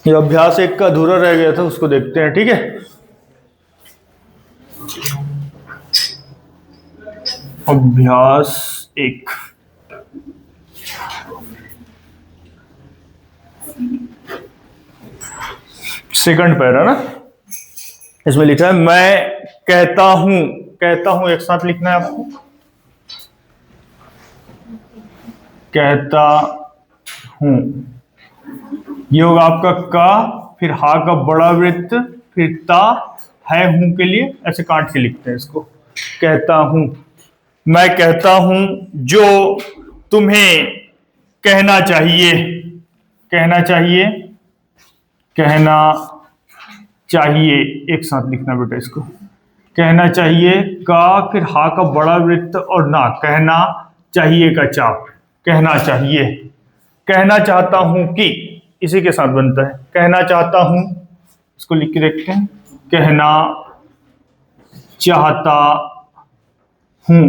ये अभ्यास एक का अधूरा रह गया था, उसको देखते हैं, ठीक है। अभ्यास एक, सेकंड पैरा ना, इसमें लिखा है मैं कहता हूं। कहता हूं एक साथ लिखना है आपको। कहता हूं, ये होगा आपका का, फिर हा का बड़ा वृत्त, फिर ता, है हूं के लिए ऐसे काट के लिखते हैं इसको। कहता हूं, मैं कहता हूं जो तुम्हें कहना चाहिए। कहना चाहिए, कहना चाहिए एक साथ लिखना बेटा इसको। कहना चाहिए का, फिर हा का बड़ा वृत्त और ना, कहना चाहिए का चाप, कहना चाहिए। कहना चाहता हूं कि, इसी के साथ बनता है। कहना चाहता हूं, इसको लिख के देखते हैं। कहना चाहता हूं,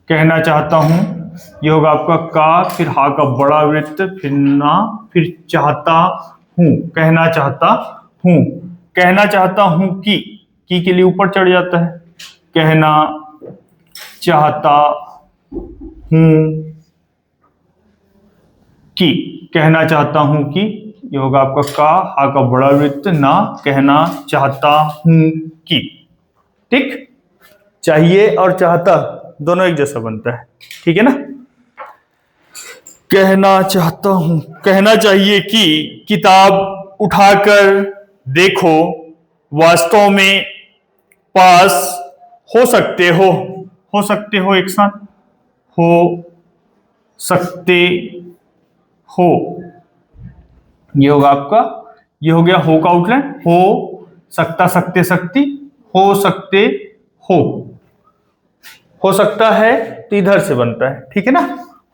कहना चाहता हूं, ये होगा आपका का, फिर हा का बड़ा वृत्त, फिर ना, फिर चाहता हूं, कहना चाहता हूं। कहना चाहता हूं कि के लिए ऊपर चढ़ जाता है। कहना चाहता हूं कि, कहना चाहता हूं कि, ये होगा आपका का, हा का बड़ा वृत्त, ना, कहना चाहता हूं कि। ठीक, चाहिए और चाहता दोनों एक जैसा बनता है, ठीक है ना। कहना चाहता हूं, कहना चाहिए कि किताब उठाकर देखो, वास्तव में पास हो सकते हो। हो सकते हो एक साथ, हो सकते हो, ये होगा आपका, ये हो गया हो का आउटलाइन। हो सकता, सकते सकती, हो सकते हो सकता है तो इधर से बनता है, ठीक है ना।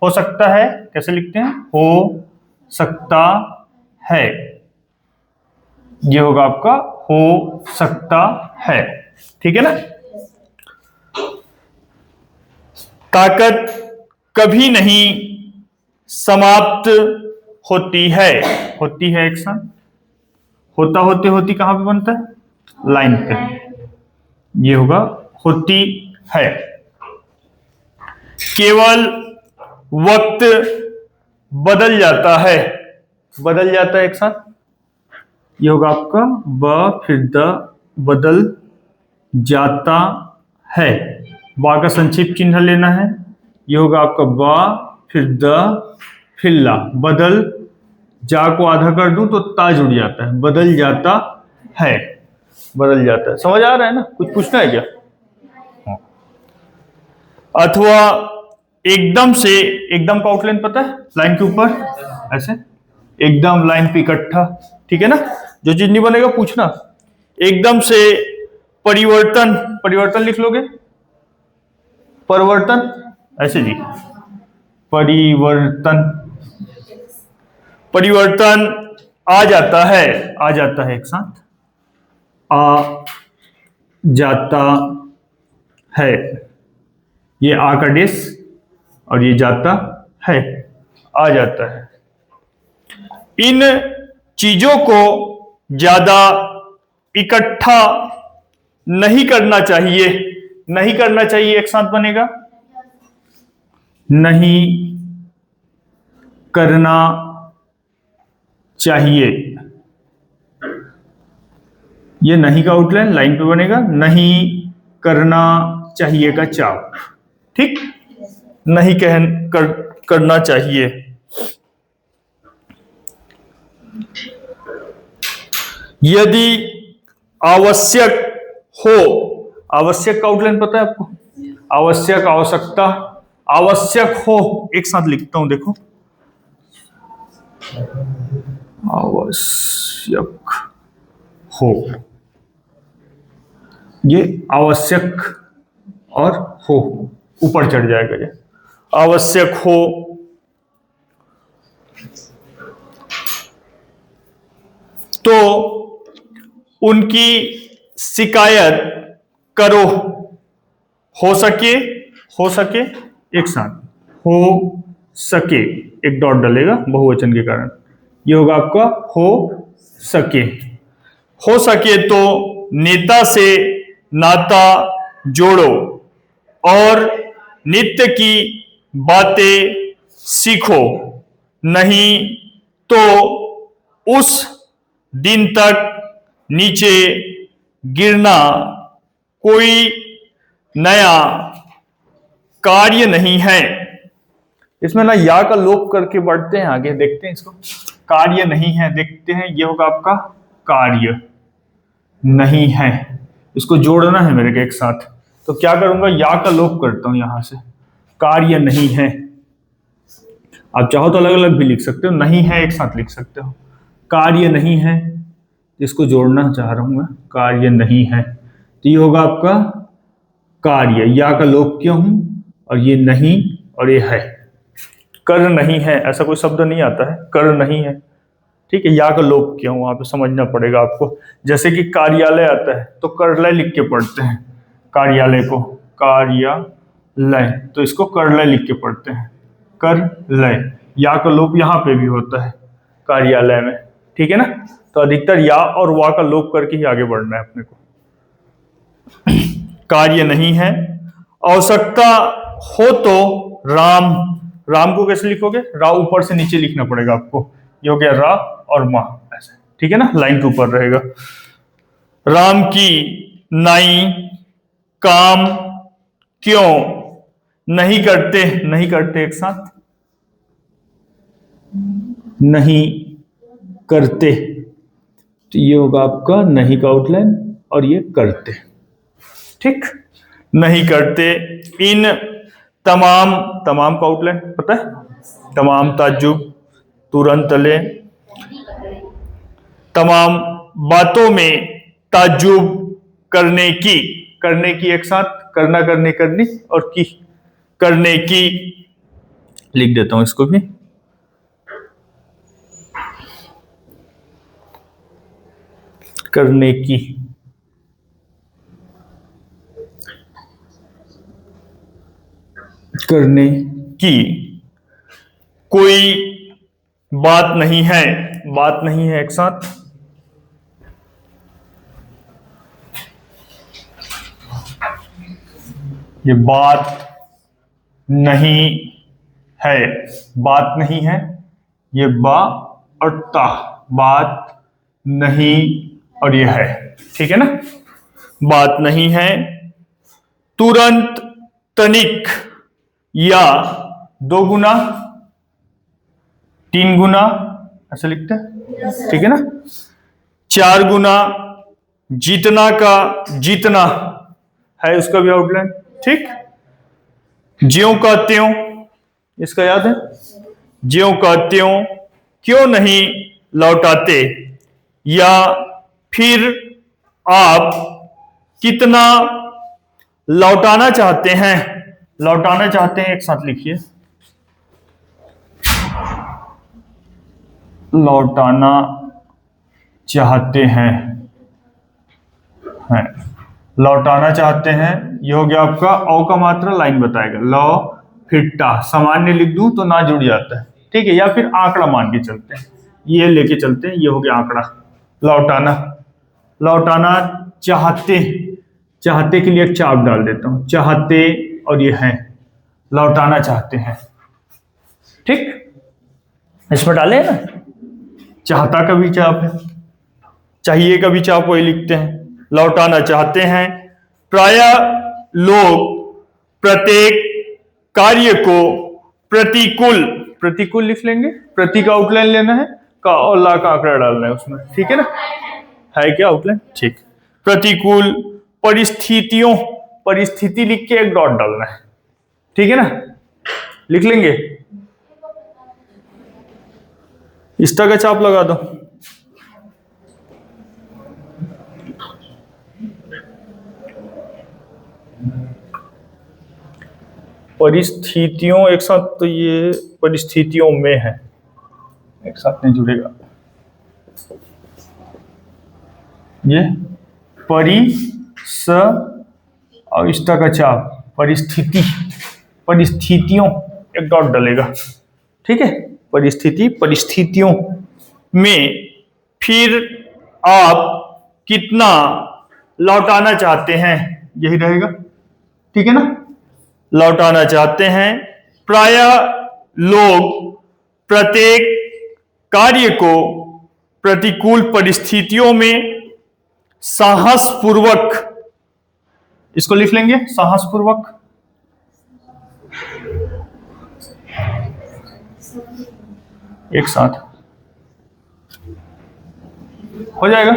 हो सकता है कैसे लिखते हैं, हो सकता है, ये होगा आपका हो सकता है, ठीक है ना। ताकत कभी नहीं समाप्त होती है। होती है एक साथ, होता होते होती कहां पे बनता है, लाइन पे, ये होगा होती है। केवल वक्त बदल जाता है। बदल जाता है एक साथ, ये होगा आपका ब, फिर द, बदल जाता है। बा का संक्षिप्त चिन्ह लेना है, ये होगा आपका बा, फिर द, फिर ला। बदल, जा को आधा कर दूं तो ता जुड़ जाता है, बदल जाता है, बदल जाता है। समझ आ रहा है ना, कुछ पूछना है क्या। अथवा एकदम से, एकदम का आउटलाइन पता है, लाइन के ऊपर ऐसे एकदम लाइन पे इकट्ठा, ठीक है ना। जो चीज नहीं बनेगा पूछना। एकदम से परिवर्तन, परिवर्तन लिख लोगे, परिवर्तन ऐसे जी, परिवर्तन, परिवर्तन आ जाता है, आ जाता है एक साथ, आ जाता है, ये आ का डेस और ये जाता है, आ जाता है। इन चीजों को ज्यादा इकट्ठा नहीं करना चाहिए। नहीं करना चाहिए एक साथ बनेगा, नहीं करना चाहिए, ये नहीं का आउटलाइन लाइन पे बनेगा, नहीं करना चाहिए का चाप, ठीक, नहीं करना चाहिए। यदि आवश्यक हो, आवश्यक का आउटलाइन पता है आपको, आवश्यक, आवश्यकता, आवश्यक हो एक साथ लिखता हूं देखो, आवश्यक हो, ये आवश्यक और हो ऊपर चढ़ जाएगा, ये आवश्यक हो तो उनकी शिकायत करो। हो सके, हो सके एक साथ, हो सके, एक डॉट डलेगा बहुवचन के कारण। ये होगा आपका हो सके। हो सके तो नेता से नाता जोड़ो और नित्य की बातें सीखो, नहीं तो उस दिन तक नीचे गिरना कोई नया कार्य नहीं है। इसमें ना या का लोप करके बढ़ते हैं आगे, देखते हैं इसको। कार्य नहीं है, देखते हैं, ये होगा आपका कार्य नहीं है। इसको जोड़ना है मेरे को एक साथ, तो क्या करूंगा, या का लोप करता हूं यहां से, कार्य नहीं है। आप चाहो तो अलग अलग भी लिख सकते हो, नहीं है एक साथ लिख सकते हो। कार्य नहीं है, इसको जोड़ना चाह रहा हूं मैं, कार्य नहीं है, तो ये होगा आपका कार्य। या का लोप किया हूं, और ये नहीं और ये है। कर नहीं है, ऐसा कोई शब्द नहीं आता है, कर नहीं है, ठीक है। या का लोप किया हूं, वहां पे समझना पड़ेगा आपको। जैसे कि कार्यालय आता है तो करलय लिख के पढ़ते हैं, कार्यालय को कार्यालय, तो इसको करलय लिख के पढ़ते हैं, करलय। या का लोप यहाँ पे भी होता है कार्यालय में, ठीक है ना। तो अधिकतर या और वा का लोप करके ही आगे बढ़ना है अपने को। कार्य नहीं है। आवश्यकता हो तो राम, राम को कैसे लिखोगे, रा ऊपर से नीचे लिखना पड़ेगा आपको, ये हो गया रा और मा, ऐसे, ठीक है ना, लाइन के ऊपर रहेगा। राम की नाई काम क्यों नहीं करते, नहीं करते एक साथ, नहीं करते, तो ये होगा आपका नहीं का आउटलाइन, और ये करते, ठीक, नहीं करते। इन तमाम, तमाम का आउटलाइन पता है, तमाम ताज्जुब, तुरंत ले, तमाम बातों में ताज्जुब करने की एक साथ, करना, करने, करनी और की, करने की, लिख देता हूं इसको भी, करने की, करने की। कोई बात नहीं है, बात नहीं है एक साथ, ये बात नहीं है, बात नहीं है, ये बा और ता, बात नहीं और ये है, ठीक है ना, बात नहीं है। तुरंत, तनिक या 2 गुना, 3 गुना, ऐसे लिखते हैं, ठीक है ना। 4 गुना, जीतना का जीतना है उसका भी आउटलाइन, ठीक। ज्यों का त्यों, इसका याद है, ज्यों का त्यों क्यों नहीं लौटाते, या फिर आप कितना लौटाना चाहते हैं, लौटाना चाहते हैं एक साथ लिखिए, लौटाना चाहते हैं, लौटाना चाहते हैं, ये हो गया आपका औ का मात्रा लाइन बताएगा, लौ फिर टा, सामान्य लिख दूं तो ना जुड़ जाता है, ठीक है, या फिर आंकड़ा मान के चलते हैं, ये लेके चलते हैं, ये हो गया आंकड़ा, लौटाना, लौटाना चाहते, चाहते के लिए एक चाप डाल देता हूं, चाहते और ये है, लौटाना चाहते हैं, ठीक, इसमें डाले ना, चाहता का भी चाप है, चाहिए का भी चाप वही लिखते हैं, लौटाना चाहते हैं। प्रायः लोग प्रत्येक कार्य को प्रतिकूल, प्रतिकूल लिख लेंगे, प्रति का आउटलाइन लेना है, का और ला का आंकड़ा डालना है उसमें, ठीक है ना, है क्या आउटलाइन, ठीक। प्रतिकूल परिस्थितियों, परिस्थिति लिख के एक डॉट डालना है, ठीक है ना, लिख लेंगे, इस तरह का चाप लगा दो। परिस्थितियों एक साथ, तो ये परिस्थितियों में है, एक साथ नहीं जुड़ेगा, ये स और इस तरह का चाप, परिस्थिति, परिस्थितियों एक डॉट डलेगा, ठीक है, परिस्थिति परिस्थितियों में फिर आप कितना लौटाना चाहते हैं, यही रहेगा। ठीक है ना, लौटाना चाहते हैं। प्रायः लोग प्रत्येक कार्य को प्रतिकूल परिस्थितियों में साहस पूर्वक, इसको लिख लेंगे साहस पूर्वक, एक साथ हो जाएगा।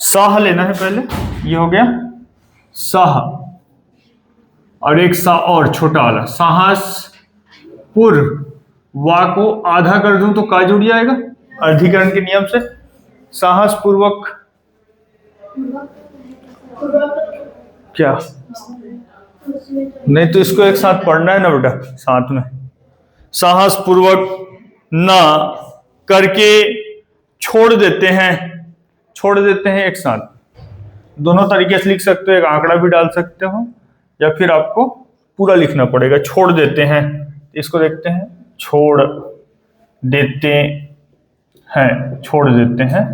साह लेना है पहले, ये हो गया साह, और एक सा और छोटा वाला साहस पूर्व। वा को आधा कर दूं तो का जुड़ जाएगा अधिकरण के नियम से, साहस पूर्वक क्या नहीं, तो इसको एक साथ पढ़ना है ना बेटा, साथ में। साहस पूर्वक ना करके छोड़ देते हैं एक साथ। दोनों तरीके से लिख सकते हो, एक आंकड़ा भी डाल सकते हो या फिर आपको पूरा लिखना पड़ेगा। छोड़ देते हैं, इसको देखते हैं, छोड़ देते हैं, छोड़ देते हैं,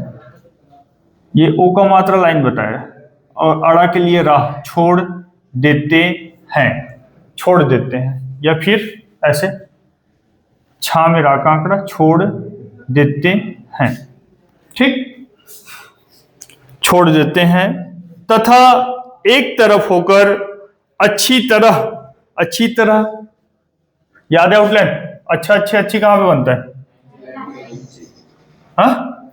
ये ओ का मात्रा लाइन बताया, और अड़ा के लिए राह, छोड़ देते हैं, छोड़ देते हैं, या फिर ऐसे छा में रा का आंकड़ा, छोड़ देते हैं। ठीक, छोड़ देते हैं। तथा एक तरफ होकर अच्छी तरह याद है आउटलाइन, अच्छा अच्छी अच्छी कहां पे बनता है, हाँ,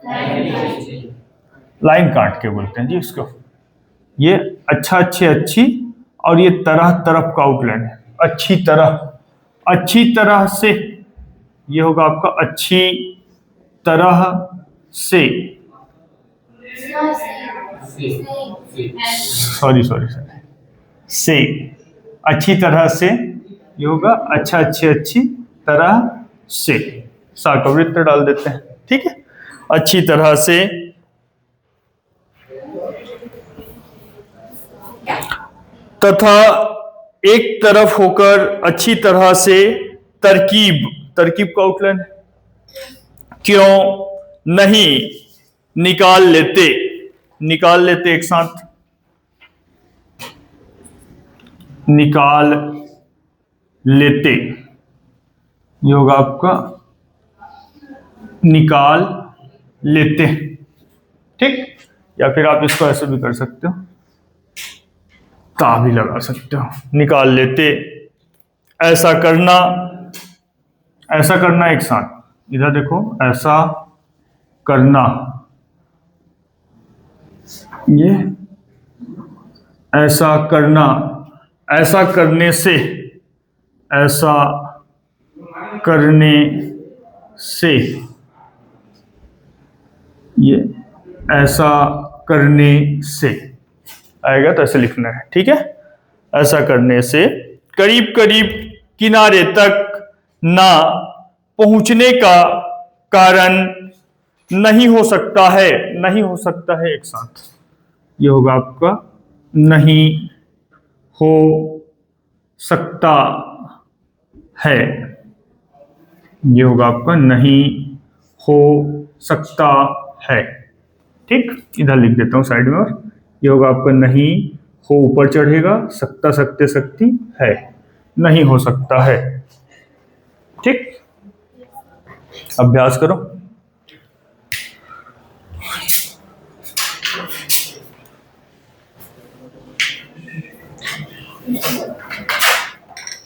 लाइन काट के बोलते हैं जी इसको। ये अच्छा अच्छी, और ये तरह तरफ का आउटलाइन है, अच्छी तरह से, ये होगा आपका अच्छी तरह से, सॉरी से, अच्छी तरह से, ये होगा अच्छा अच्छी तरह से, सा का वृत्त डाल देते हैं। ठीक है, अच्छी तरह से, तथा एक तरफ होकर अच्छी तरह से, तरकीब का आउटलाइन, क्यों नहीं निकाल लेते एक साथ, निकाल लेते, ये होगा आपका निकाल लेते। ठीक, या फिर आप इसको ऐसे भी कर सकते हो, ता भी लगा सकते हो, निकाल लेते। ऐसा करना एक साथ, इधर देखो, ऐसा करना, ये ऐसा करना, ऐसा करने से, ऐसा करने से, ये ऐसा करने से आएगा, तो ऐसे लिखना है। ठीक है, ऐसा करने से करीब किनारे तक ना पहुंचने का कारण नहीं हो सकता है, एक साथ, ये होगा आपका नहीं हो सकता है, ये होगा आपका नहीं हो सकता है। ठीक, इधर लिख देता हूं साइड में, और ये होगा आपका नहीं हो, ऊपर चढ़ेगा, सकता सकती है, नहीं हो सकता है। ठीक, अभ्यास करो।